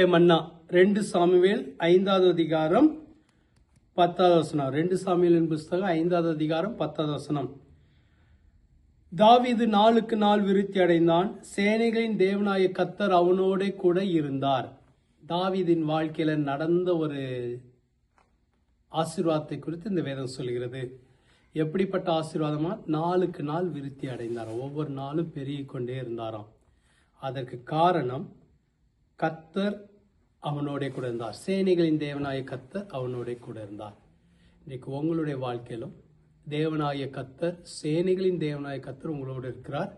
இன்றைய மன்னா 2 சாமுவேல் 5வது அதிகாரம் 10வது வசனம். 2 சாமுவேலின் புஸ்தகம் 5வது அதிகாரம் 10வது வசனம். தாவீது நாளுக்கு நாள் விருத்தி அடைந்தான், சேனைகளின் தேவனாய கர்த்தர் அவனோட கூட இருந்தார். தாவீதின் வாழ்க்கையில நடந்த ஒரு ஆசீர்வாதத்தை குறித்து இந்த வேதம் சொல்கிறது. எப்படிப்பட்ட ஆசீர்வாதமா? நாளுக்கு நாள் விருத்தி அடைந்தாராம், ஒவ்வொரு நாளும் பெருகிக் கொண்டே இருந்தாராம். அதற்கு காரணம் கர்த்தர் அவனோட கூட இருந்தார். சேனைகளின் தேவனாய கர்த்தர் அவனோட கூட இருந்தார். இன்னைக்கு உங்களுடைய வாழ்க்கையிலும் தேவனாய கர்த்தர், சேனைகளின் தேவனாய கர்த்தர் உங்களோடு இருக்கிறார்.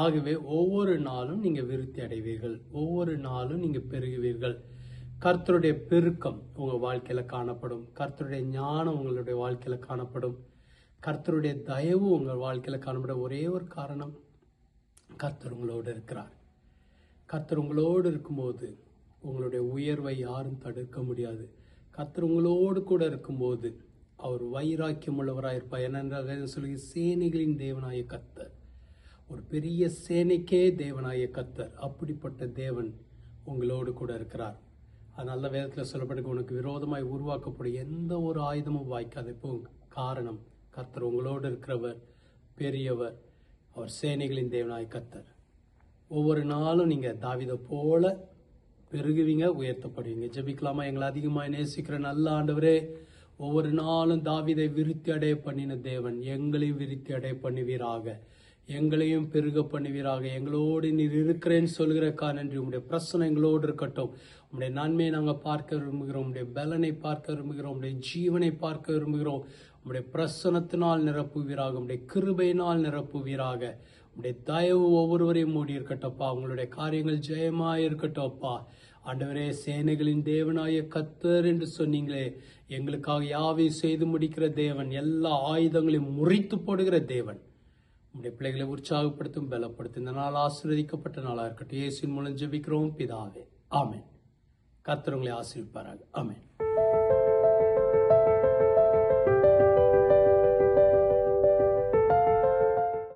ஆகவே ஒவ்வொரு நாளும் நீங்க விருத்தி அடைவீர்கள், ஒவ்வொரு நாளும் நீங்க பெருகுவீர்கள். கர்த்தருடைய பெருக்கம் உங்க வாழ்க்கையில காணப்படும், கர்த்தருடைய ஞானம் உங்களுடைய வாழ்க்கையில காணப்படும், கர்த்தருடைய தயவு உங்கள் வாழ்க்கையில காணப்படும். ஒரே ஒரு காரணம், கர்த்தர் உங்களோடு இருக்கிறார். கர்த்தர் உங்களோடு இருக்கும்போது உங்களுடைய உயர்வை யாரும் தடுக்க முடியாது. கர்த்தர் உங்களோடு கூட இருக்கும்போது அவர் வைராக்கியம் உள்ளவராயிருப்பார். என்னென்றால் சொல்லி, சேனைகளின் தேவனாய கர்த்தர், ஒரு பெரிய சேனைக்கே தேவனாய கர்த்தர், அப்படிப்பட்ட தேவன் உங்களோடு கூட இருக்கிறார். அதனால வேதத்தில் சொல்லப்பட்டு, உனக்கு விரோதமாய் உருவாக்கப்படும் எந்த ஒரு ஆயுதமும் வாய்க்காது. இப்போ காரணம், கர்த்தர் உங்களோடு இருக்கிறவர், பெரியவர், அவர் சேனைகளின் தேவனாய கர்த்தர். ஒவ்வொரு நாளும் நீங்க தாவீதை போல பெருகுவீங்க, உயர்த்தப்படுவீங்க. ஜெபிக்கலாமா? எங்களை அதிகமாக நேசிக்கிற நல்ல ஆண்டவரே, ஒவ்வொரு நாளும் தாவீதை விருத்தி அடைய பண்ணின தேவன், எங்களையும் விருத்தி அடைய பண்ணுவீராக, எங்களையும் பெருக பண்ணுவீராக. எங்களோடு நீர் இருக்கிறேன்னு சொல்கிறக்கா நன்றி. உங்களுடைய பிரசனம் எங்களோடு இருக்கட்டும். உங்களுடைய நன்மையை நாங்கள் பார்க்க விரும்புகிறோம், உங்களுடைய பலனை பார்க்க விரும்புகிறோம், உங்களுடைய ஜீவனை பார்க்க விரும்புகிறோம். உங்களுடைய பிரசனத்தினால் நிரப்புவீராக, உங்களுடைய கிருபையினால் நிரப்புவீராக. உங்களுடைய தயவு ஒவ்வொருவரையும் மூடி இருக்கட்டப்பா. உங்களுடைய காரியங்கள் ஜெயமாய் இருக்கட்டப்பா. ஆண்டவரே, சேனைகளின் தேவனாய கர்த்தர் என்று சொன்னீங்களே, எங்களுக்காக யாவையும் செய்து முடிக்கிற தேவன், எல்லா ஆயுதங்களையும் முறித்து போடுகிற தேவன். உங்களுடைய பிள்ளைகளை உற்சாகப்படுத்தும், பலப்படுத்தும். இந்த நாள் ஆசீர்வதிக்கப்பட்ட நாளா இருக்கட்டும். இயேசுவின் மூலம் ஜெபிக்கிறோம் பிதாவே, ஆமென். கர்த்தர் உங்களை ஆசீர்வதிப்பாராக. ஆமென்.